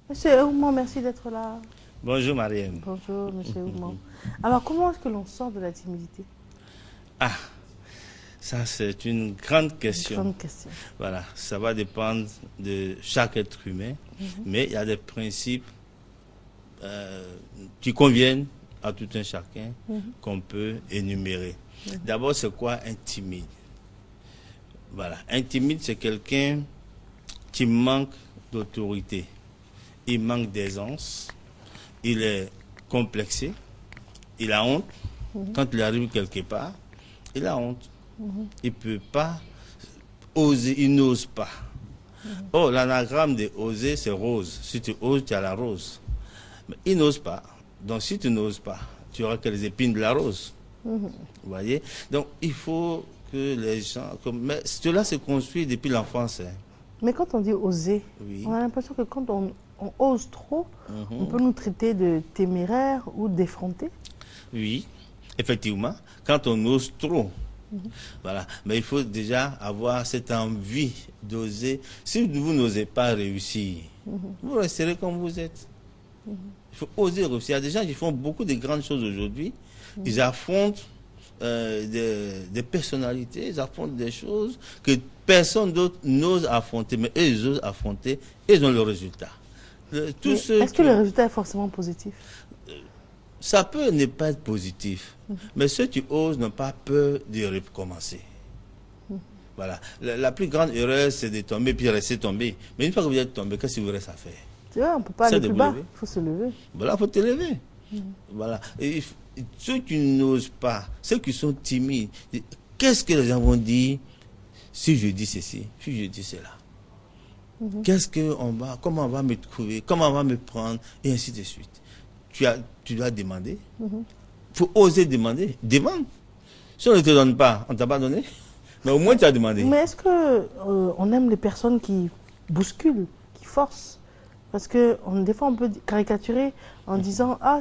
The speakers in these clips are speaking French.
Monsieur Oumou, merci d'être là. Bonjour Mariam. Bonjour, monsieur Oumou. Alors, comment est-ce que l'on sort de la timidité? Ah, ça c'est une grande question. Grande question. Voilà, ça va dépendre de chaque être humain, mais il y a des principes qui conviennent à tout un chacun qu'on peut énumérer. D'abord, c'est quoi un timide? Voilà, un timide, c'est quelqu'un qui manque d'autorité. Il manque d'aisance, il est complexé, il a honte. Quand il arrive quelque part, il a honte. Il ne peut pas oser, il n'ose pas. Oh, l'anagramme de oser, c'est rose. Si tu oses, tu as la rose. Mais il n'ose pas. Donc si tu n'oses pas, tu auras que les épines de la rose. Vous voyez? Donc il faut que les gens... Mais cela se construit depuis l'enfance. Hein. Mais quand on dit oser, Oui. on a l'impression que quand on ose trop, on peut nous traiter de téméraires ou d'effrontés. Oui, effectivement. Quand on ose trop, voilà. Mais il faut déjà avoir cette envie d'oser. Si vous n'osez pas réussir, vous resterez comme vous êtes. Il faut oser réussir. Il y a des gens qui font beaucoup de grandes choses aujourd'hui. Ils affrontent des personnalités, ils affrontent des choses que personne d'autre n'ose affronter. Mais eux, ils osent affronter et ils ont le résultat. Est-ce que le résultat est forcément positif? Ça peut ne pas être positif, mais ceux qui osent n'ont pas peur de recommencer. Voilà. La plus grande erreur, c'est de tomber puis rester tombé. Mais une fois que vous êtes tombé, qu'est-ce qu'il vous reste à faire? Tu vois, on ne peut pas aller plus bas, il faut se lever. Voilà, il faut te lever. Voilà. Et ceux qui n'osent pas, ceux qui sont timides, qu'est-ce que les gens vont dire si je dis ceci, si je dis cela? Comment on va me trouver, comment on va me prendre, et ainsi de suite. Tu dois demander. Il faut oser demander. Demande. Si on ne te donne pas, on ne t'a pas donné. Mais au moins tu as demandé. Mais est-ce que on aime les personnes qui bousculent, qui forcent? Parce que des fois on peut caricaturer en disant ah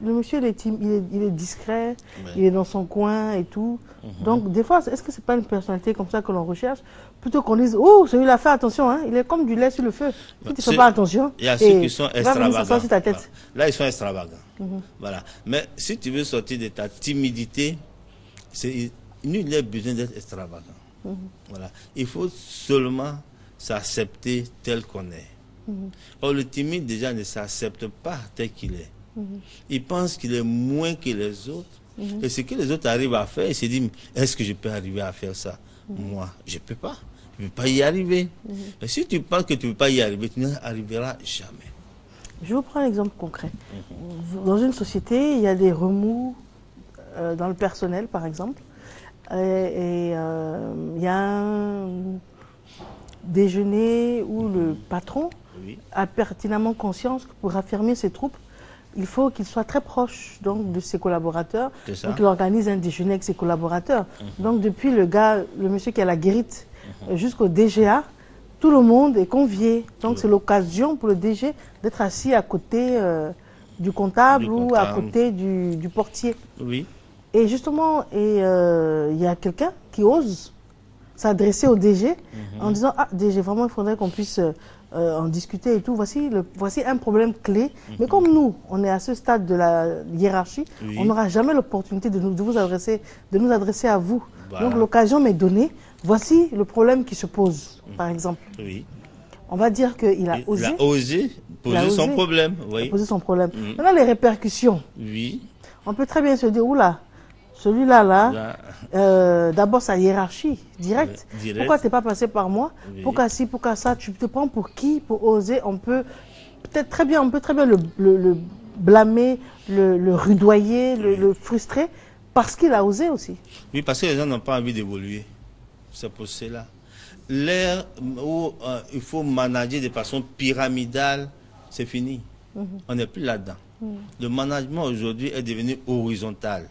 le monsieur il est discret, il est dans son coin et tout. Donc des fois est-ce que c'est pas une personnalité comme ça que l'on recherche plutôt qu'on dise oh celui-là fait attention hein, il est comme du lait sur le feu. Si tu fais pas attention. Il y a ceux qui sont extravagants. Sur ta tête. Là ils sont extravagants. Voilà. Mais si tu veux sortir de ta timidité, nul n'a besoin d'être extravagant. Voilà. Il faut seulement s'accepter tel qu'on est. Or, le timide, déjà, ne s'accepte pas tel qu'il est. Il pense qu'il est moins que les autres. Et ce que les autres arrivent à faire, il se dit, est-ce que je peux arriver à faire ça? Moi, je ne peux pas. Je ne peux pas y arriver. Mais si tu penses que tu ne peux pas y arriver, tu n'y arriveras jamais. Je vous prends un exemple concret. Dans une société, il y a des remous dans le personnel, par exemple. Et il y a un déjeuner où le patron a pertinemment conscience que pour affirmer ses troupes, il faut qu'il soit très proche donc, de ses collaborateurs. Donc il organise un déjeuner avec ses collaborateurs. Donc depuis le monsieur qui a la guérite jusqu'au DGA, tout le monde est convié. Donc c'est l'occasion pour le DG d'être assis à côté du comptable ou à côté du portier. Oui. Et justement, il y a quelqu'un qui ose s'adresser au DG en disant « Ah, DG, vraiment, il faudrait qu'on puisse en discuter et tout. Voici un problème clé. Mais comme nous, on est à ce stade de la hiérarchie, on n'aura jamais l'opportunité de nous adresser à vous. Voilà. Donc l'occasion m'est donnée. Voici le problème qui se pose, par exemple. Oui. On va dire qu'il a osé. Il a osé poser son problème. Oui. Il a posé son problème. Maintenant, les répercussions. Oui. On peut très bien se dire, oula, celui-là, d'abord sa hiérarchie directe. Pourquoi tu n'es pas passé par moi? Pourquoi ci, pourquoi ça? Tu te prends pour qui? Pour oser? On peut très bien le blâmer, le rudoyer, le frustrer, parce qu'il a osé aussi. Oui, parce que les gens n'ont pas envie d'évoluer. C'est pour cela. L'ère où il faut manager de façon pyramidale, c'est fini. On n'est plus là-dedans. Le management aujourd'hui est devenu horizontal.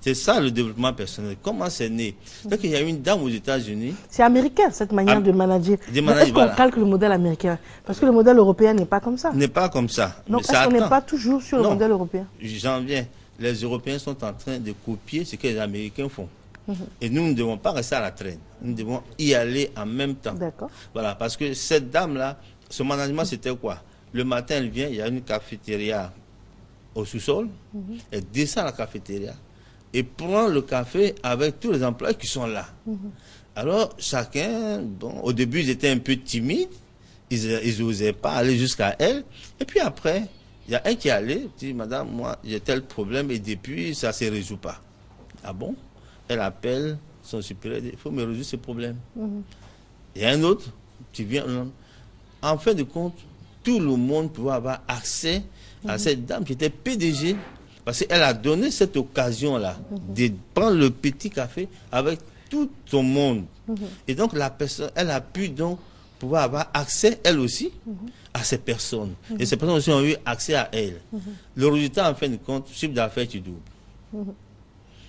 C'est ça le développement personnel. Comment c'est né? C'est qu'il y a une dame aux États-Unis. C'est américain cette manière de manager. Est-ce qu'on calque le modèle américain? Parce que le modèle européen n'est pas comme ça. N'est pas comme ça. Donc est-ce qu'on n'est pas toujours sur le modèle européen? J'en viens. Les Européens sont en train de copier ce que les Américains font. Et nous ne devons pas rester à la traîne. Nous devons y aller en même temps. D'accord. Voilà, parce que cette dame-là, ce management, c'était quoi? Le matin, elle vient, il y a une cafétéria au sous-sol. Elle descend à la cafétéria et prend le café avec tous les employés qui sont là. Alors, chacun, bon, au début, ils étaient un peu timides. Ils n'osaient pas aller jusqu'à elle. Et puis après, il y a un qui est allé, dit, madame, moi, j'ai tel problème et depuis, ça ne se résout pas. Ah bon? Elle appelle son supérieur, il faut me résoudre ce problème. Il y a un autre qui vient. En fin de compte, tout le monde pouvait avoir accès à cette dame qui était PDG, parce qu'elle a donné cette occasion-là de prendre le petit café avec tout son monde. Et donc, la personne, elle a pu donc pouvoir avoir accès, elle aussi, à ces personnes. Et ces personnes aussi ont eu accès à elle. Le résultat, en fin de compte, chiffre d'affaires, tu doubles.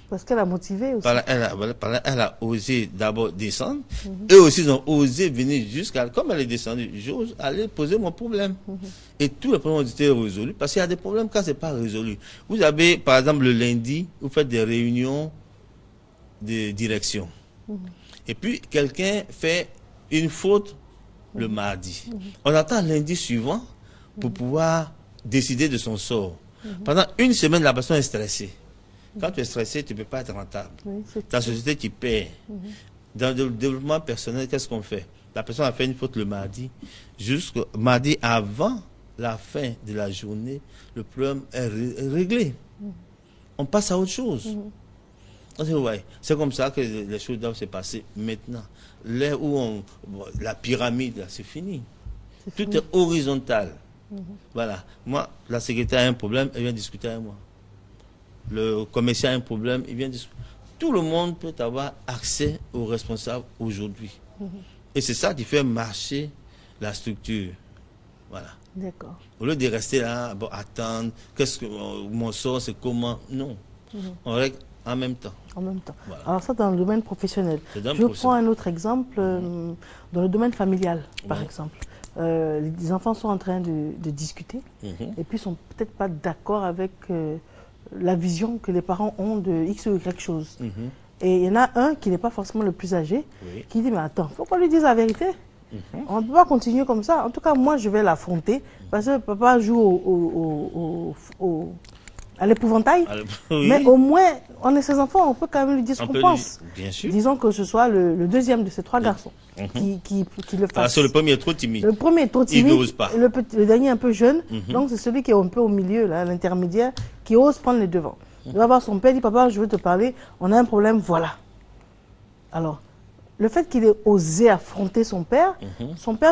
Parce qu'elle a motivé aussi. Elle a osé d'abord descendre. Eux aussi, ils ont osé venir jusqu'à... Comme elle est descendue, j'ose aller poser mon problème. Et tous les problèmes ont été résolus. Parce qu'il y a des problèmes quand ce n'est pas résolu. Vous avez, par exemple, le lundi, vous faites des réunions de direction. Et puis, quelqu'un fait une faute le mardi. On attend lundi suivant pour pouvoir décider de son sort. Pendant une semaine, la personne est stressée. Quand tu es stressé, tu ne peux pas être rentable. Ta société, tu perds. Dans le développement personnel, qu'est-ce qu'on fait? La personne a fait une faute le mardi. Jusqu'au mardi, avant la fin de la journée, le problème est réglé. On passe à autre chose. Ouais, c'est comme ça que les choses doivent se passer maintenant. Là où la pyramide, c'est fini. Tout est horizontal. Voilà. Moi, la secrétaire a un problème, elle vient discuter avec moi. Le commercial a un problème, il vient discuter. Tout le monde peut avoir accès aux responsables aujourd'hui. Et c'est ça qui fait marcher la structure. Voilà. D'accord. Au lieu de rester là, bon, attendre, qu'est-ce que mon sort, c'est comment? Non. On règle en même temps. En même temps. Voilà. Alors ça, dans le domaine professionnel. Je prends un autre exemple, dans le domaine familial, par exemple. Les enfants sont en train de discuter et puis sont peut-être pas d'accord avec la vision que les parents ont de X ou Y chose. Et il y en a un qui n'est pas forcément le plus âgé, qui dit, mais attends, il faut qu'on lui dise la vérité. On ne peut pas continuer comme ça. En tout cas, moi, je vais l'affronter parce que papa joue à l'épouvantail. Mais au moins, on est ses enfants, on peut quand même lui dire ce qu'on pense. Bien sûr. Disons que ce soit le deuxième de ces trois garçons qui le fasse. Parce que le premier est trop timide. Le premier est trop timide. Il n'ose pas. Le dernier est un peu jeune. Donc, c'est celui qui est un peu au milieu, là, l'intermédiaire, qui ose prendre les devants. Il va voir son père, il dit, papa, je veux te parler, on a un problème, voilà. Alors, le fait qu'il ait osé affronter son père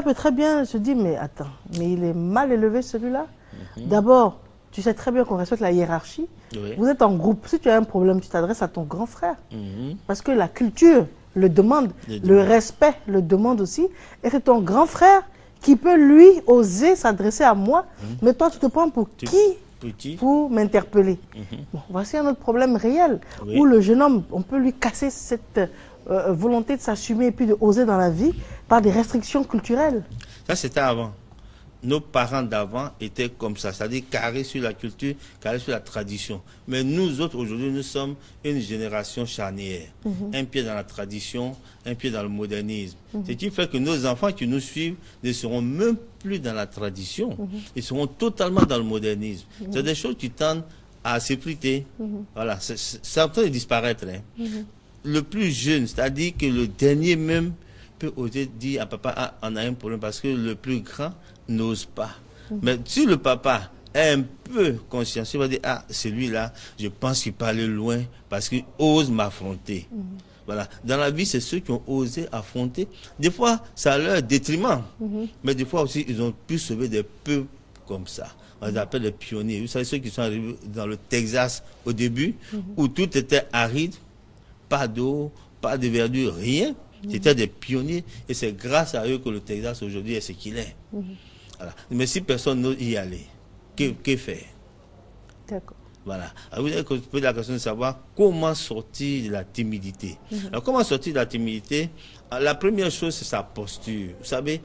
peut très bien se dire, mais attends, mais il est mal élevé celui-là. D'abord, tu sais très bien qu'on respecte la hiérarchie. Vous êtes en groupe. Si tu as un problème, tu t'adresses à ton grand frère. Parce que la culture le demande, le respect le demande aussi. Et c'est ton grand frère qui peut, lui, oser s'adresser à moi. Mais toi, tu te prends pour qui pour m'interpeller? Bon, voici un autre problème réel. Où le jeune homme, on peut lui casser cette volonté de s'assumer et puis de oser dans la vie par des restrictions culturelles. Ça, c'était avant. Nos parents d'avant étaient comme ça, c'est-à-dire carrés sur la culture, carrés sur la tradition. Mais nous autres, aujourd'hui, nous sommes une génération charnière. Un pied dans la tradition, un pied dans le modernisme. Ce qui fait que nos enfants qui nous suivent ne seront même plus dans la tradition. Ils seront totalement dans le modernisme. C'est des choses qui tendent à s'effriter. Voilà, c'est en train de disparaître. Le plus jeune, c'est-à-dire que le dernier même peut oser dire à papa, ah, on a un problème, parce que le plus grand n'ose pas. Mais si le papa est un peu consciencieux, il va dire, ah, celui-là, je pense qu'il peut aller loin parce qu'il ose m'affronter. Voilà. Dans la vie, c'est ceux qui ont osé affronter. Des fois, ça a leur détriment. Mais des fois aussi, ils ont pu sauver des peuples comme ça. On les appelle les pionniers. Vous savez, ceux qui sont arrivés dans le Texas au début, où tout était aride, pas d'eau, pas de verdure, rien. C'était des pionniers et c'est grâce à eux que le Texas aujourd'hui est ce qu'il est. Voilà. Mais si personne n'ose y aller, que faire? D'accord. Voilà. Alors vous avez posé la question de savoir comment sortir de la timidité. Alors comment sortir de la timidité? Alors, la première chose, c'est sa posture. Vous savez,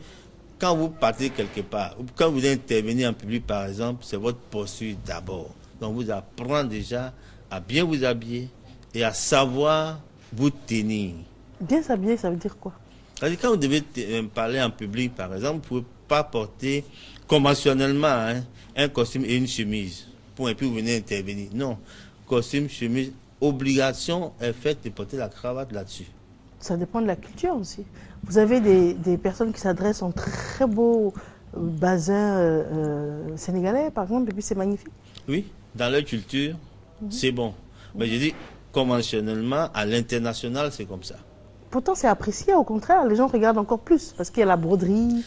quand vous partez quelque part, ou quand vous intervenez en public par exemple, c'est votre posture d'abord. Donc vous apprenez déjà à bien vous habiller et à savoir vous tenir. Bien s'habiller, ça veut dire quoi? C'est-à-dire quand vous devez parler en public, par exemple, vous ne pouvez pas porter conventionnellement, hein, un costume et une chemise. Et puis vous venez intervenir. Non. Costume, chemise, obligation est faite de porter la cravate là-dessus. Ça dépend de la culture aussi. Vous avez des personnes qui s'adressent en très beau bazin sénégalais, par exemple, et puis c'est magnifique. Oui, dans leur culture, c'est bon. Mais je dis, conventionnellement, à l'international, c'est comme ça. Pourtant, c'est apprécié, au contraire, les gens regardent encore plus, parce qu'il y a la broderie,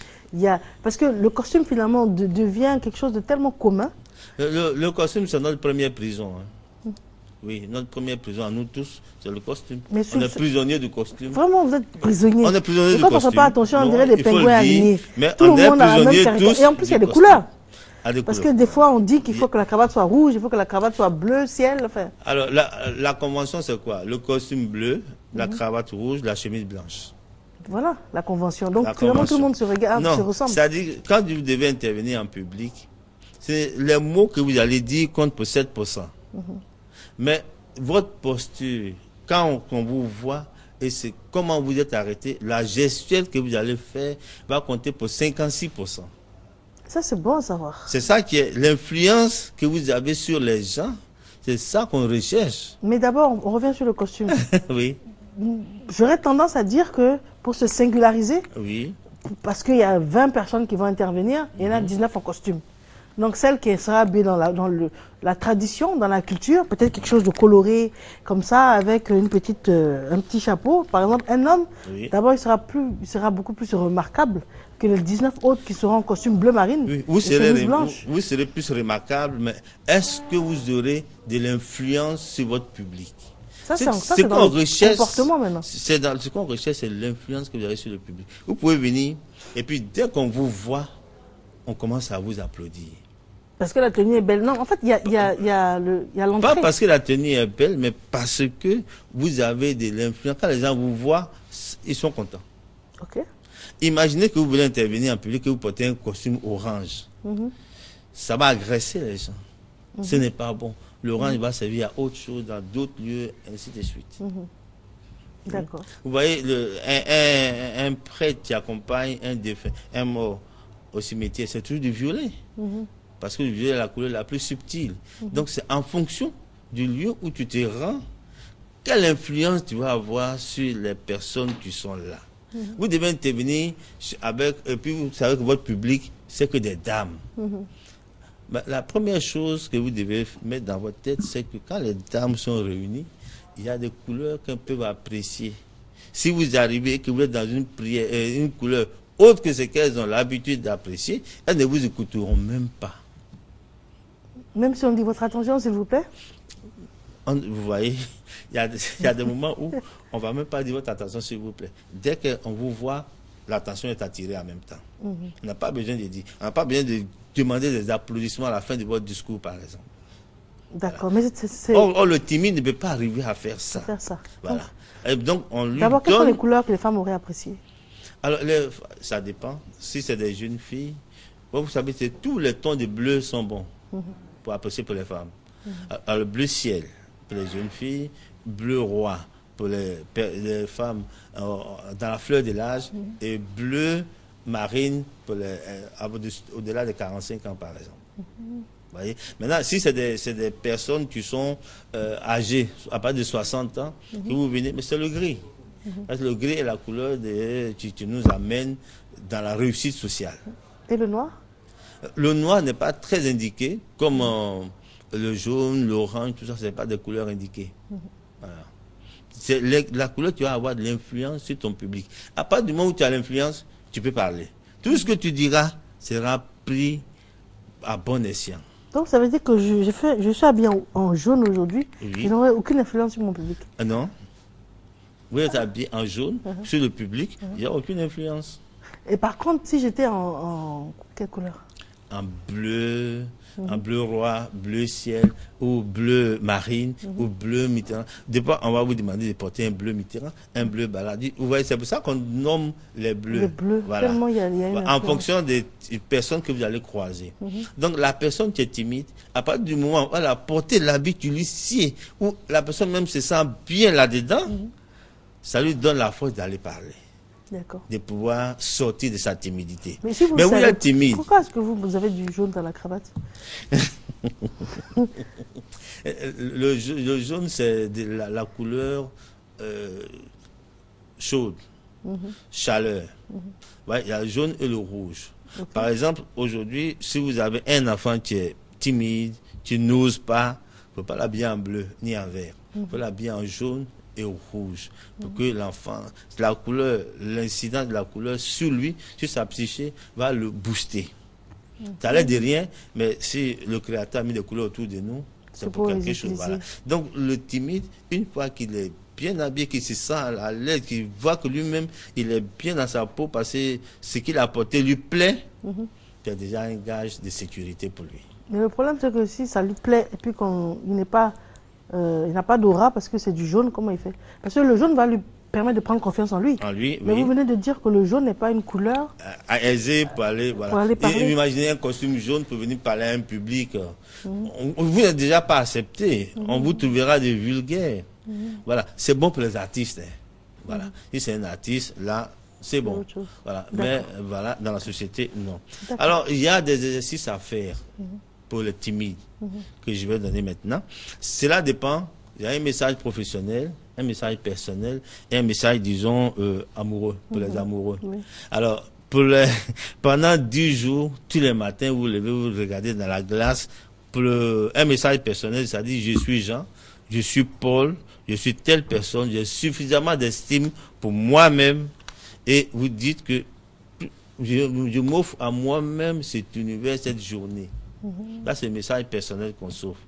parce que le costume, finalement, devient quelque chose de tellement commun. Le costume, c'est notre première prison. Hein. Oui, notre première prison à nous tous, c'est le costume. On est prisonniers du costume. Vraiment, vous êtes prisonniers. On est prisonniers du costume. Quand on ne fait pas attention, on dirait des pingouins alignés. Mais tout on le est monde a la même tous. Et en plus, il y a des couleurs. Parce que des fois, on dit qu'il faut que la cravate soit rouge, il faut que la cravate soit bleu, ciel. Enfin. Alors, la convention, c'est quoi? Le costume bleu, la cravate rouge, la chemise blanche. Voilà, la convention. Donc, finalement, tout le monde se regarde, se ressemble. C'est-à-dire, quand vous devez intervenir en public, c'est les mots que vous allez dire comptent pour 7%. Mais votre posture, quand on vous voit, et c'est comment vous êtes arrêté, la gestuelle que vous allez faire va compter pour 56%. Ça, c'est bon à savoir. C'est ça qui est l'influence que vous avez sur les gens. C'est ça qu'on recherche. Mais d'abord, on revient sur le costume. Oui. J'aurais tendance à dire que pour se singulariser, oui. Parce qu'il y a 20 personnes qui vont intervenir, il y en a 19 en costume. Donc celle qui sera bien dans la tradition, dans la culture, peut-être quelque chose de coloré, comme ça, avec un petit chapeau. Par exemple, un homme, d'abord, il sera beaucoup plus remarquable que les 19 autres qui seront en costume bleu marine. Oui, vous serez plus remarquable, mais est-ce que vous aurez de l'influence sur votre public? C'est dans le comportement maintenant. Ce qu'on recherche, c'est l'influence que vous avez sur le public. Vous pouvez venir, et puis dès qu'on vous voit, on commence à vous applaudir. Parce que la tenue est belle. Non, en fait, il y a l'entrée. Pas parce que la tenue est belle, mais parce que vous avez de l'influence. Quand les gens vous voient, ils sont contents. Ok. Imaginez que vous voulez intervenir en public, que vous portez un costume orange. Ça va agresser les gens. Ce n'est pas bon. L'orange va servir à autre chose dans d'autres lieux, ainsi de suite. D'accord. Vous voyez, un prêtre qui accompagne un défunt, un mort au cimetière, c'est toujours du violet. Parce que le violet est la couleur la plus subtile. Donc c'est en fonction du lieu où tu te rends, quelle influence tu vas avoir sur les personnes qui sont là. Vous devez intervenir avec, et puis vous savez que votre public, c'est que des dames. Ben, la première chose que vous devez mettre dans votre tête, c'est que quand les dames sont réunies, il y a des couleurs qu'elles peuvent apprécier. Si vous arrivez et que vous êtes dans une prière, une couleur autre que ce qu'elles ont l'habitude d'apprécier, elles ne vous écouteront même pas. Même si on dit votre attention, s'il vous plaît? Vous voyez, il y a des moments où on ne va même pas dire votre attention, s'il vous plaît. Dès qu'on vous voit, l'attention est attirée en même temps. On n'a pas besoin de dire, on n'a pas besoin de demander des applaudissements à la fin de votre discours, par exemple. D'accord, voilà. Mais or, le timide ne peut pas arriver à faire ça. Voilà. Donc, on lui D'abord, quelles sont les couleurs que les femmes auraient appréciées? Alors, ça dépend. Si c'est des jeunes filles, bon, vous savez, tous les tons de bleu sont bons pour apprécier pour les femmes. Alors, le bleu ciel pour les jeunes filles, bleu roi pour les femmes dans la fleur de l'âge et bleu marine pour au-delà de 45 ans, par exemple. Voyez? Maintenant, si c'est des personnes qui sont âgées, à partir de 60 ans, que vous venez, mais c'est le gris. Parce que le gris est la couleur qui nous amène dans la réussite sociale. Et le noir? Le noir n'est pas très indiqué, comme le jaune, l'orange, tout ça, ce n'est pas des couleurs indiquées. Voilà. C'est la couleur qui va avoir de l'influence sur ton public. À partir du moment où tu as l'influence, tu peux parler. Tout ce que tu diras sera pris à bon escient. Donc ça veut dire que je suis habillé en jaune aujourd'hui, je n'aurai aucune influence sur mon public. Non. Vous êtes habillé en jaune, sur le public, il n'y a aucune influence. Et par contre, si j'étais en quelle couleur? En bleu, en bleu roi, bleu ciel, ou bleu marine, ou bleu Mitterrand. Des fois, on va vous demander de porter un bleu Mitterrand, un bleu Baladi. Vous voyez, c'est pour ça qu'on nomme les bleus. Les bleus, voilà. Tellement il y a en fonction des personnes que vous allez croiser. Donc, la personne qui est timide, à partir du moment où elle a porté l'habit, tu lui sied, où la personne même se sent bien là-dedans, ça lui donne la force d'aller parler. de pouvoir sortir de sa timidité. Mais si vous êtes timide. Pourquoi est-ce que vous avez du jaune dans la cravate? Le jaune, c'est la couleur chaude, chaleur. Ouais, il y a le jaune et le rouge. Par exemple, aujourd'hui, si vous avez un enfant qui est timide, qui n'ose pas, il ne faut pas l'habiller en bleu ni en vert. Il faut l'habiller en jaune et au rouge, pour que l'enfant, la couleur, l'incidence de la couleur sur lui, sur sa psyché, va le booster. Ça l'aide de rien, mais si le Créateur a mis des couleurs autour de nous, c'est pour quelque chose. Voilà. Donc le timide, une fois qu'il est bien habillé, qu'il se sent à l'aise, qu'il voit que lui-même, il est bien dans sa peau, parce que ce qu'il a apporté lui plaît, il y a déjà un gage de sécurité pour lui. Mais le problème, c'est que si ça lui plaît, et puis qu'il n'est pas... il n'a pas d'aura parce que c'est du jaune, comment il fait? Parce que le jaune va lui permettre de prendre confiance en lui. En lui, mais oui. Vous venez de dire que le jaune n'est pas une couleur aisée pour aller, voilà. Pour aller parler. Et imaginez un costume jaune pour venir parler à un public. Vous n'êtes déjà pas accepté. On vous trouvera des vulgaires. Voilà. C'est bon pour les artistes. Hein. Voilà. Si c'est un artiste, là, c'est bon. Voilà. Mais voilà, dans la société, non. Alors, il y a des exercices à faire pour les timides que je vais donner maintenant. Cela dépend. Il y a un message professionnel, un message personnel et un message, disons, amoureux, pour les amoureux. Oui. Alors, pendant 10 jours, tous les matins, vous levez, vous regardez dans la glace. Pour un message personnel, c'est-à-dire, je suis Jean, je suis Paul, je suis telle personne, j'ai suffisamment d'estime pour moi-même. Et vous dites que je m'offre à moi-même cet univers, cette journée. Là, c'est le message personnel qu'on s'offre.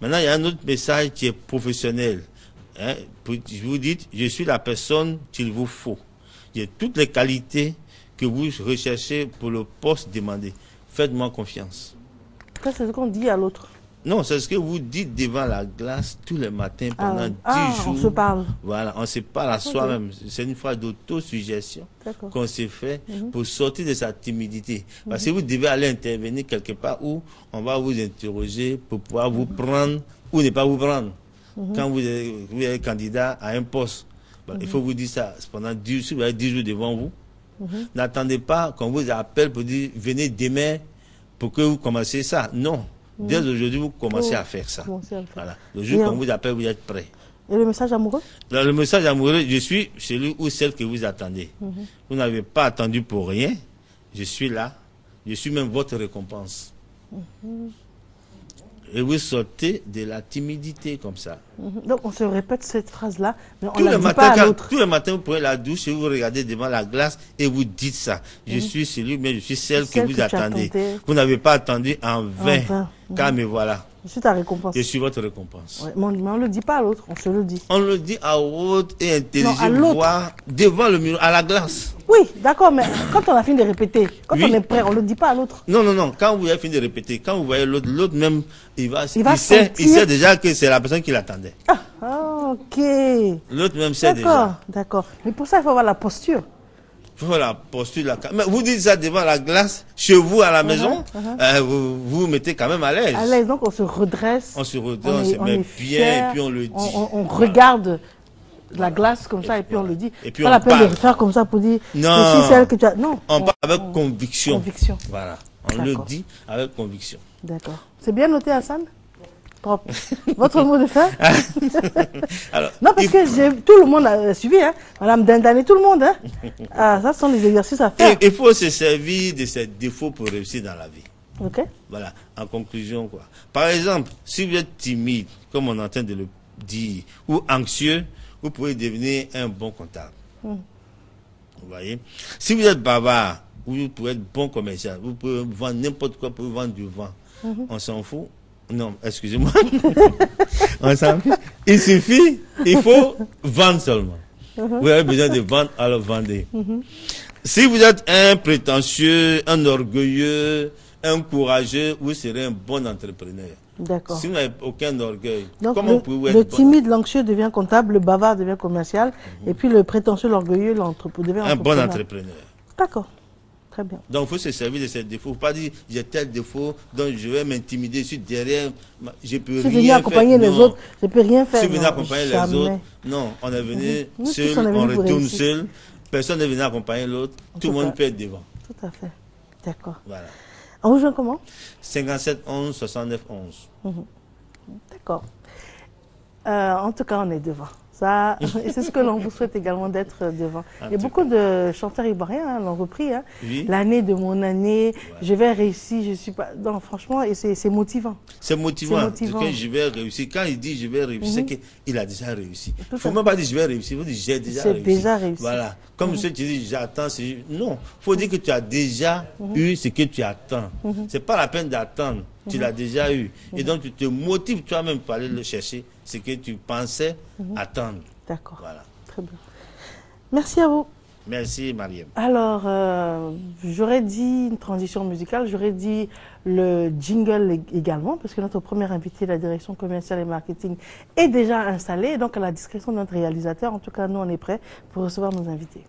Maintenant, il y a un autre message qui est professionnel. Hein? Vous dites, je suis la personne qu'il vous faut. J'ai toutes les qualités que vous recherchez pour le poste demandé. Faites-moi confiance. C'est ce qu'on dit à l'autre. Non, c'est ce que vous dites devant la glace tous les matins pendant 10 jours. On se parle. Voilà, on se parle à soi-même. C'est une phase d'autosuggestion qu'on s'est fait pour sortir de sa timidité. Parce que vous devez aller intervenir quelque part où on va vous interroger pour pouvoir vous prendre ou ne pas vous prendre. Quand vous êtes candidat à un poste, il faut vous dire ça. Pendant 10 jours, si vous avez 10 jours devant vous, n'attendez pas qu'on vous appelle pour dire venez demain pour que vous commenciez ça. Non. Dès aujourd'hui, vous commencez à faire ça. Voilà. Le jour qu'on vous appelle, vous êtes prêt. Et le message amoureux? Le message amoureux, je suis celui ou celle que vous attendez. Vous n'avez pas attendu pour rien. Je suis là. Je suis même votre récompense. Et vous sortez de la timidité comme ça. Donc on se répète cette phrase-là, mais on ne la dit pas à l'autre. Tous les matins, vous prenez la douche et vous regardez devant la glace et vous dites ça. Je suis celui, mais je suis celle que vous attendez. Vous n'avez pas attendu en vain. Car me voilà. Je suis ta récompense. Je suis votre récompense. Ouais, mais on ne le dit pas à l'autre, on se le dit. On le dit à haute et intelligible voix devant le mur, à la glace. Oui, d'accord, mais quand on a fini de répéter, quand on est prêt, on ne le dit pas à l'autre. Non, non, non. Quand vous avez fini de répéter, quand vous voyez l'autre, l'autre même, il sait déjà que c'est la personne qui l'attendait. Ah, ok. L'autre même sait déjà. D'accord. Mais pour ça, il faut avoir la posture. Il faut avoir la posture. Mais vous dites ça devant la glace, chez vous à la maison, vous vous mettez quand même à l'aise. À l'aise, donc on se redresse. On se redresse, on se met bien, et puis on le dit. On regarde la glace comme ça, et puis on le dit. Et puis pas la peine de faire comme ça pour dire non, je suis celle que tu as. Non. On parle avec conviction. Conviction. Voilà. On le dit avec conviction. D'accord. C'est bien noté, Hassan? Propre. Votre mot de fin? Alors, non, parce que tout le monde a suivi, hein. Madame Dindane et tout le monde. Hein. Ça, ce sont les exercices à faire. Il faut se servir de ses défauts pour réussir dans la vie. Ok. Voilà. En conclusion, quoi. Par exemple, si vous êtes timide, comme on est en train de le dire, ou anxieux, vous pouvez devenir un bon comptable. Vous voyez? Si vous êtes bavard, vous pouvez être bon commercial. Vous pouvez vendre n'importe quoi pour vendre du vent. On s'en fout. Non, excusez-moi. On s'en fout. Il suffit, il faut vendre seulement. Vous avez besoin de vendre, alors vendez. Si vous êtes un prétentieux, un orgueilleux, un courageux, vous serez un bon entrepreneur. D'accord. Si vous n'avez aucun orgueil, donc comment pouvez-vous être le timide, l'anxieux devient comptable, le bavard devient commercial, et puis le prétentieux, l'orgueilleux, l'entrepreneur devient un bon entrepreneur. D'accord. Très bien. Donc, il faut se servir de ces défauts. Il ne faut pas dire, j'ai tel défaut, donc je vais m'intimider, je suis derrière, je peux rien faire. Si venir accompagner les autres, je ne peux rien faire. Si venir accompagner les autres, non, on est venu seul, on retourne seul. personne n'est venu accompagner l'autre, tout le monde peut être devant. Tout à fait. D'accord. Voilà. On vous joint comment? 57 11 69 11. D'accord. En tout cas, on est devant. Ça, et c'est ce que l'on vous souhaite également, d'être devant. Il y a beaucoup de chanteurs ivoiriens l'ont repris. Oui. L'année de mon année, je vais réussir, je suis pas. Non, franchement, et c'est motivant. C'est motivant. Que je vais réussir. Quand il dit je vais réussir, c'est qu'il a déjà réussi. Il ne faut même pas dire je vais réussir, il faut dire j'ai déjà réussi. Voilà. Comme ceux qui disent j'attends, non. Il faut dire que tu as déjà eu ce que tu attends. C'est pas la peine d'attendre. Tu l'as déjà eu. Et donc tu te motives toi-même pour aller le chercher, ce que tu pensais attendre. D'accord. Voilà. Très bien. Merci à vous. Merci, Mariam. Alors, j'aurais dit une transition musicale, j'aurais dit le jingle également, parce que notre premier invité, la direction commerciale et marketing, est déjà installée. Donc, à la discrétion de notre réalisateur, en tout cas, nous, on est prêts pour recevoir nos invités.